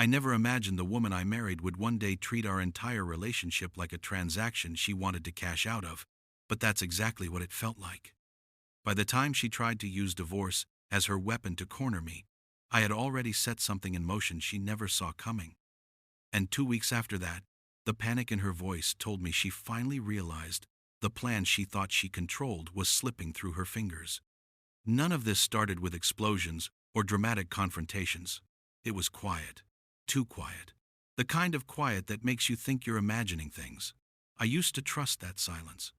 I never imagined the woman I married would one day treat our entire relationship like a transaction she wanted to cash out of, but that's exactly what it felt like. By the time she tried to use divorce as her weapon to corner me, I had already set something in motion she never saw coming. And 2 weeks after that, the panic in her voice told me she finally realized the plan she thought she controlled was slipping through her fingers. None of this started with explosions or dramatic confrontations. It was quiet. Too quiet. The kind of quiet that makes you think you're imagining things. I used to trust that silence.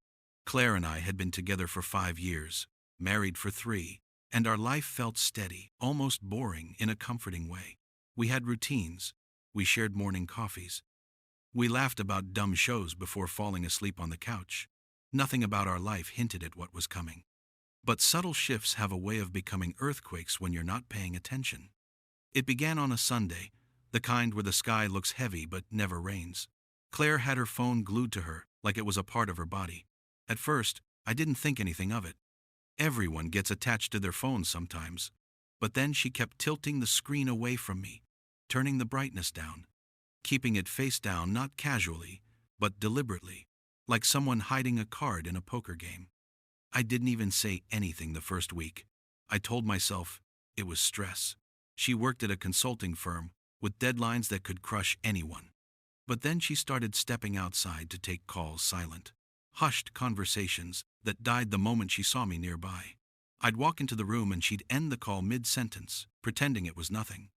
Claire and I had been together for 5 years, married for 3, and our life felt steady, almost boring in a comforting way. We had routines. We shared morning coffees. We laughed about dumb shows before falling asleep on the couch. Nothing about our life hinted at what was coming. But subtle shifts have a way of becoming earthquakes when you're not paying attention. It began on a Sunday, the kind where the sky looks heavy but never rains. Claire had her phone glued to her, like it was a part of her body. At first, I didn't think anything of it. Everyone gets attached to their phones sometimes. But then she kept tilting the screen away from me, turning the brightness down, keeping it face down not casually, but deliberately, like someone hiding a card in a poker game. I didn't even say anything the first week. I told myself it was stress. She worked at a consulting firm with deadlines that could crush anyone. But then she started stepping outside to take calls silent. Hushed conversations that died the moment she saw me nearby. I'd walk into the room and she'd end the call mid-sentence, pretending it was nothing.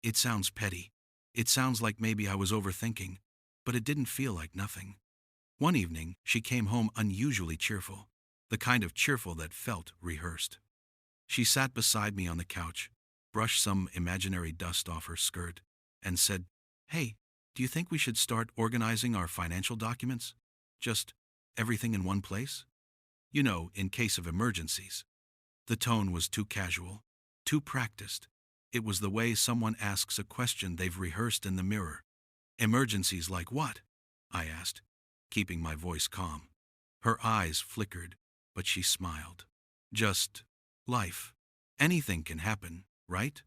It sounds petty. It sounds like maybe I was overthinking, but it didn't feel like nothing. One evening, she came home unusually cheerful, the kind of cheerful that felt rehearsed. She sat beside me on the couch, brushed some imaginary dust off her skirt, and said, "Hey, do you think we should start organizing our financial documents? Just everything in one place? You know, in case of emergencies." The tone was too casual, too practiced. It was the way someone asks a question they've rehearsed in the mirror. "Emergencies like what?" I asked, keeping my voice calm. Her eyes flickered, but she smiled. "Just life. Anything can happen, right?"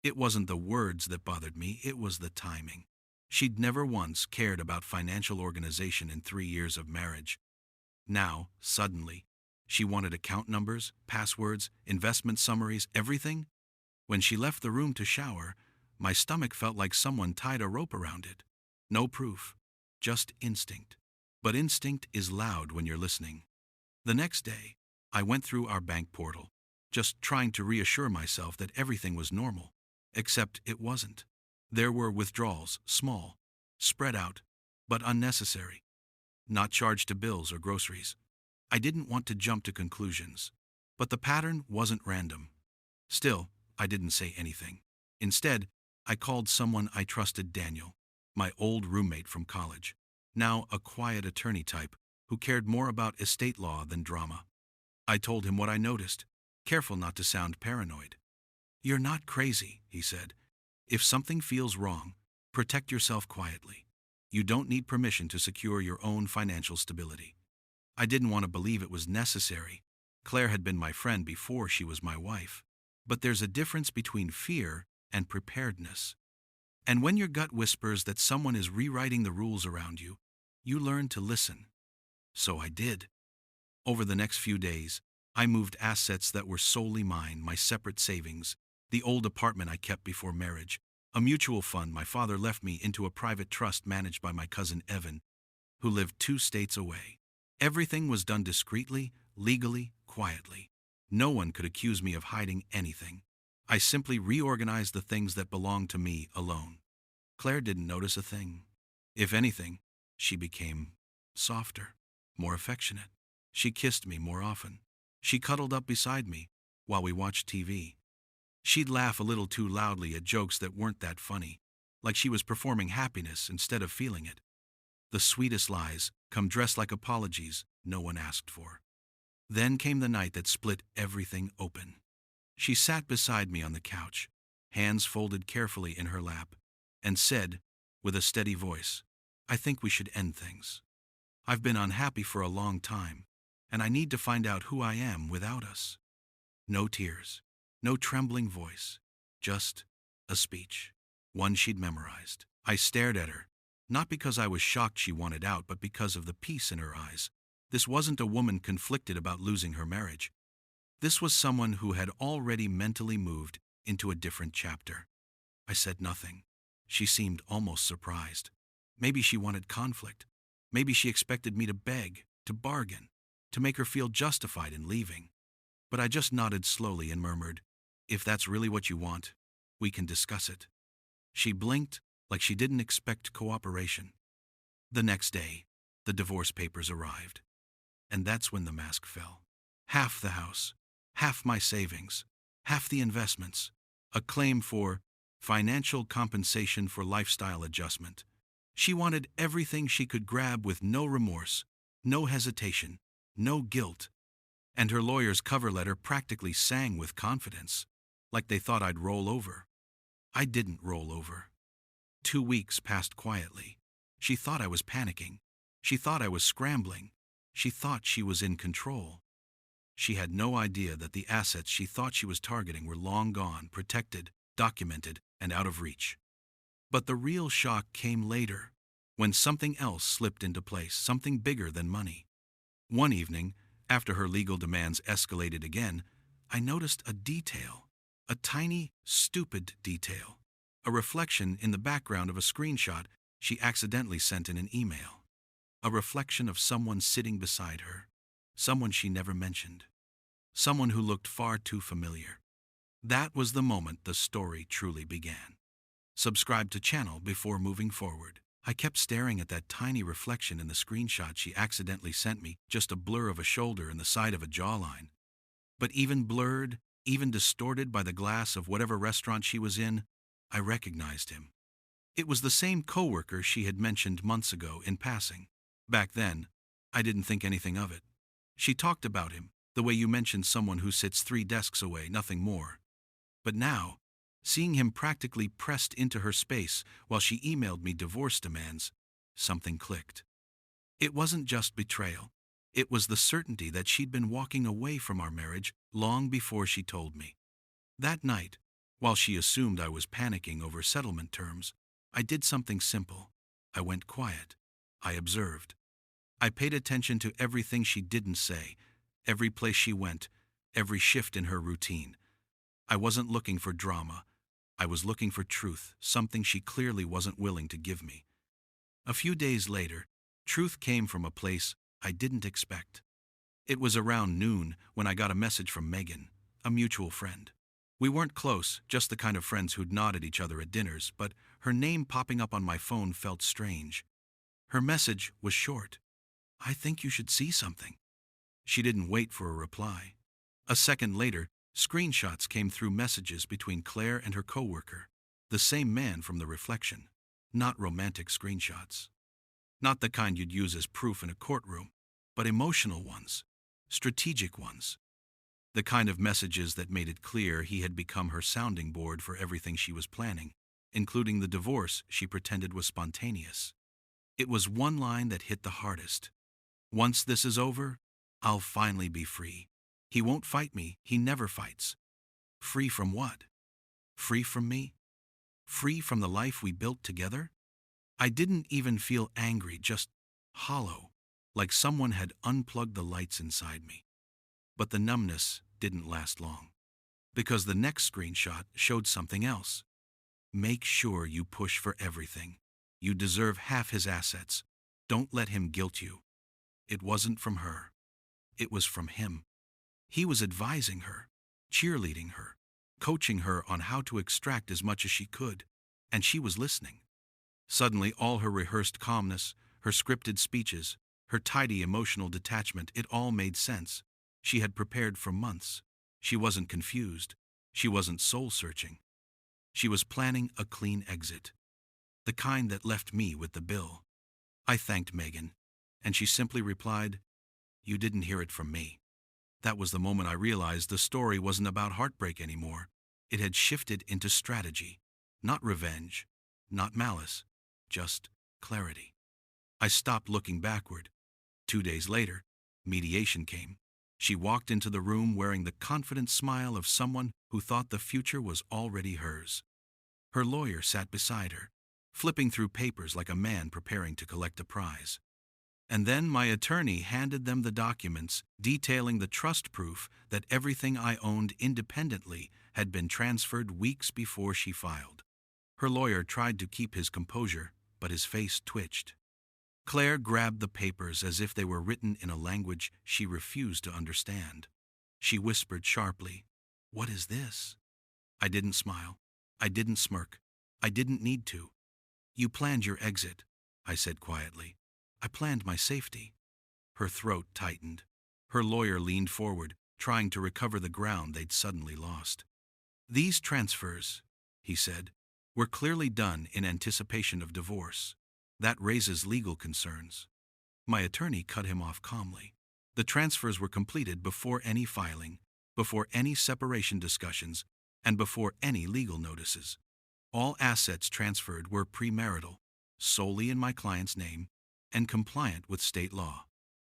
It wasn't the words that bothered me, it was the timing. She'd never once cared about financial organization in 3 years of marriage. Now, suddenly, she wanted account numbers, passwords, investment summaries, everything. When she left the room to shower, my stomach felt like someone tied a rope around it. No proof, just instinct. But instinct is loud when you're listening. The next day, I went through our bank portal, just trying to reassure myself that everything was normal. Except it wasn't. There were withdrawals, small, spread out, but unnecessary. Not charged to bills or groceries. I didn't want to jump to conclusions. But the pattern wasn't random. Still, I didn't say anything. Instead, I called someone I trusted, Daniel, my old roommate from college, now a quiet attorney type who cared more about estate law than drama. I told him what I noticed, careful not to sound paranoid. "You're not crazy," he said. "If something feels wrong, protect yourself quietly. You don't need permission to secure your own financial stability." I didn't want to believe it was necessary. Claire had been my friend before she was my wife. But there's a difference between fear and preparedness. And when your gut whispers that someone is rewriting the rules around you, you learn to listen. So I did. Over the next few days, I moved assets that were solely mine, my separate savings, the old apartment I kept before marriage, a mutual fund my father left me, into a private trust managed by my cousin Evan, who lived 2 states away. Everything was done discreetly, legally, quietly. No one could accuse me of hiding anything. I simply reorganized the things that belonged to me alone. Claire didn't notice a thing. If anything, she became softer, more affectionate. She kissed me more often. She cuddled up beside me while we watched TV. She'd laugh a little too loudly at jokes that weren't that funny, like she was performing happiness instead of feeling it. The sweetest lies come dressed like apologies no one asked for. Then came the night that split everything open. She sat beside me on the couch, hands folded carefully in her lap, and said, with a steady voice, "I think we should end things. I've been unhappy for a long time, and I need to find out who I am without us." No tears, no trembling voice, just a speech. one she'd memorized. I stared at her, not because I was shocked she wanted out, but because of the peace in her eyes. This wasn't a woman conflicted about losing her marriage. This was someone who had already mentally moved into a different chapter. I said nothing. She seemed almost surprised. Maybe she wanted conflict. Maybe she expected me to beg, to bargain, to make her feel justified in leaving. But I just nodded slowly and murmured, "If that's really what you want, we can discuss it." She blinked like she didn't expect cooperation. The next day, the divorce papers arrived. And that's when the mask fell. Half the house, half my savings, half the investments, a claim for financial compensation for lifestyle adjustment. She wanted everything she could grab with no remorse, no hesitation, no guilt. And her lawyer's cover letter practically sang with confidence, like they thought I'd roll over. I didn't roll over. 2 weeks passed quietly. She thought I was panicking. She thought I was scrambling. She thought she was in control. She had no idea that the assets she thought she was targeting were long gone, protected, documented, and out of reach. But the real shock came later, when something else slipped into place, something bigger than money. One evening, after her legal demands escalated again, I noticed a detail, a tiny, stupid detail, a reflection in the background of a screenshot she accidentally sent in an email. A reflection of someone sitting beside her, someone she never mentioned, someone who looked far too familiar. That was the moment the story truly began. Subscribe to channel before moving forward. I kept staring at that tiny reflection in the screenshot she accidentally sent me, just a blur of a shoulder and the side of a jawline. But even blurred, even distorted by the glass of whatever restaurant she was in, I recognized him. It was the same coworker she had mentioned months ago in passing. Back then, I didn't think anything of it. She talked about him, the way you mention someone who sits 3 desks away, nothing more. But now, seeing him practically pressed into her space while she emailed me divorce demands, something clicked. It wasn't just betrayal. It was the certainty that she'd been walking away from our marriage long before she told me. That night, while she assumed I was panicking over settlement terms, I did something simple. I went quiet. I observed. I paid attention to everything she didn't say, every place she went, every shift in her routine. I wasn't looking for drama. I was looking for truth, something she clearly wasn't willing to give me. A few days later, truth came from a place I didn't expect. It was around noon when I got a message from Megan, a mutual friend. We weren't close, just the kind of friends who'd nod at each other at dinners, but her name popping up on my phone felt strange. Her message was short. "I think you should see something." She didn't wait for a reply. A second later, screenshots came through messages between Claire and her coworker, the same man from the reflection. Not romantic screenshots. Not the kind you'd use as proof in a courtroom, but emotional ones, strategic ones. The kind of messages that made it clear he had become her sounding board for everything she was planning, including the divorce she pretended was spontaneous. It was one line that hit the hardest. "Once this is over, I'll finally be free. He won't fight me, he never fights." Free from what? Free from me? Free from the life we built together? I didn't even feel angry, just hollow, like someone had unplugged the lights inside me. But the numbness didn't last long, because the next screenshot showed something else. "Make sure you push for everything. You deserve half his assets. Don't let him guilt you." It wasn't from her. It was from him. He was advising her, cheerleading her, coaching her on how to extract as much as she could, and she was listening. Suddenly, all her rehearsed calmness, her scripted speeches, her tidy emotional detachment, it all made sense. She had prepared for months. She wasn't confused. She wasn't soul-searching. She was planning a clean exit, the kind that left me with the bill. I thanked Megan, and she simply replied, "You didn't hear it from me." That was the moment I realized the story wasn't about heartbreak anymore. It had shifted into strategy, not revenge, not malice, just clarity. I stopped looking backward. 2 days later, mediation came. She walked into the room wearing the confident smile of someone who thought the future was already hers. Her lawyer sat beside her, flipping through papers like a man preparing to collect a prize. And then my attorney handed them the documents detailing the trust proof that everything I owned independently had been transferred weeks before she filed. Her lawyer tried to keep his composure, but his face twitched. Claire grabbed the papers as if they were written in a language she refused to understand. She whispered sharply, "What is this?" I didn't smile. I didn't smirk. I didn't need to. "You planned your exit," I said quietly. "I planned my safety." Her throat tightened. Her lawyer leaned forward, trying to recover the ground they'd suddenly lost. "These transfers," he said, "were clearly done in anticipation of divorce. That raises legal concerns." My attorney cut him off calmly. The transfers were completed before any filing, before any separation discussions, and before any legal notices. All assets transferred were premarital, solely in my client's name, and compliant with state law.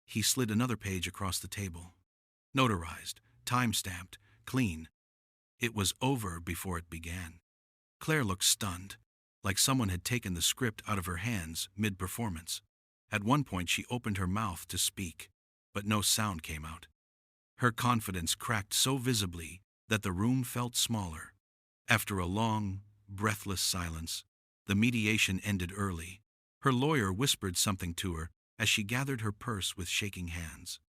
He slid another page across the table. Notarized, time-stamped, clean. It was over before it began. Claire looked stunned, like someone had taken the script out of her hands mid-performance. At one point she opened her mouth to speak, but no sound came out. Her confidence cracked so visibly that the room felt smaller. After a long, breathless silence, the mediation ended early. Her lawyer whispered something to her as she gathered her purse with shaking hands.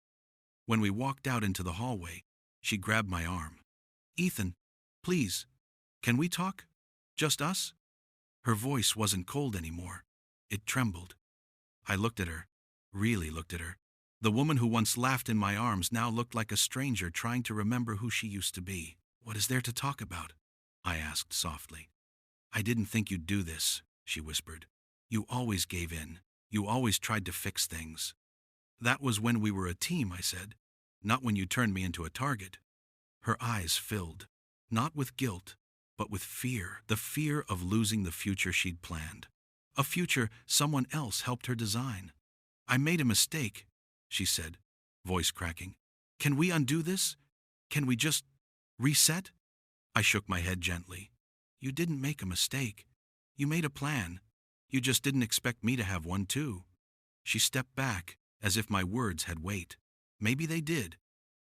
When we walked out into the hallway, she grabbed my arm. "Ethan, please, can we talk? Just us?" Her voice wasn't cold anymore. It trembled. I looked at her, really looked at her. The woman who once laughed in my arms now looked like a stranger trying to remember who she used to be. "What is there to talk about?" I asked softly. "I didn't think you'd do this," she whispered. "You always gave in. You always tried to fix things." "That was when we were a team," I said, "not when you turned me into a target." Her eyes filled, not with guilt, but with fear, the fear of losing the future she'd planned. A future someone else helped her design. "I made a mistake," she said, voice cracking. "Can we undo this? Can we just reset?" I shook my head gently. "You didn't make a mistake. You made a plan. You just didn't expect me to have one too." She stepped back, as if my words had weight. Maybe they did.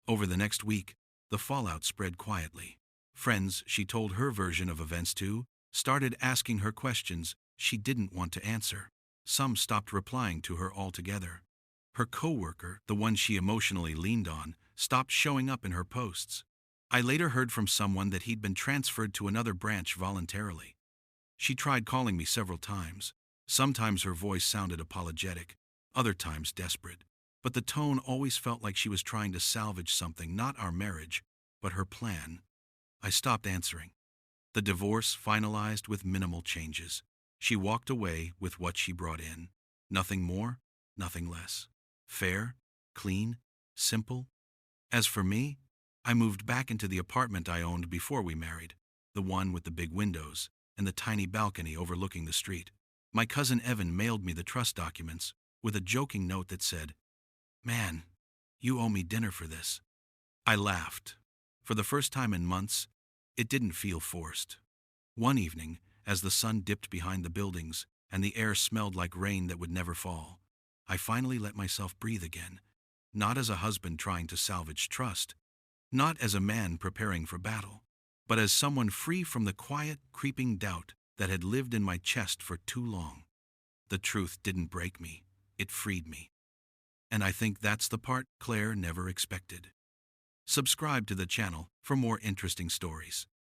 Over the next week, the fallout spread quietly. Friends she told her version of events to started asking her questions she didn't want to answer. Some stopped replying to her altogether. Her coworker, the one she emotionally leaned on, stopped showing up in her posts. I later heard from someone that he'd been transferred to another branch voluntarily. She tried calling me several times. Sometimes her voice sounded apologetic, other times desperate. But the tone always felt like she was trying to salvage something, not our marriage, but her plan. I stopped answering. The divorce finalized with minimal changes. She walked away with what she brought in. Nothing more, nothing less. Fair, clean, simple. As for me, I moved back into the apartment I owned before we married, the one with the big windows and the tiny balcony overlooking the street. My cousin Evan mailed me the trust documents with a joking note that said, "Man, you owe me dinner for this." I laughed. For the first time in months, it didn't feel forced. One evening, as the sun dipped behind the buildings and the air smelled like rain that would never fall, I finally let myself breathe again, not as a husband trying to salvage trust, not as a man preparing for battle, but as someone free from the quiet, creeping doubt that had lived in my chest for too long. The truth didn't break me, it freed me. And I think that's the part Claire never expected. Subscribe to the channel for more interesting stories.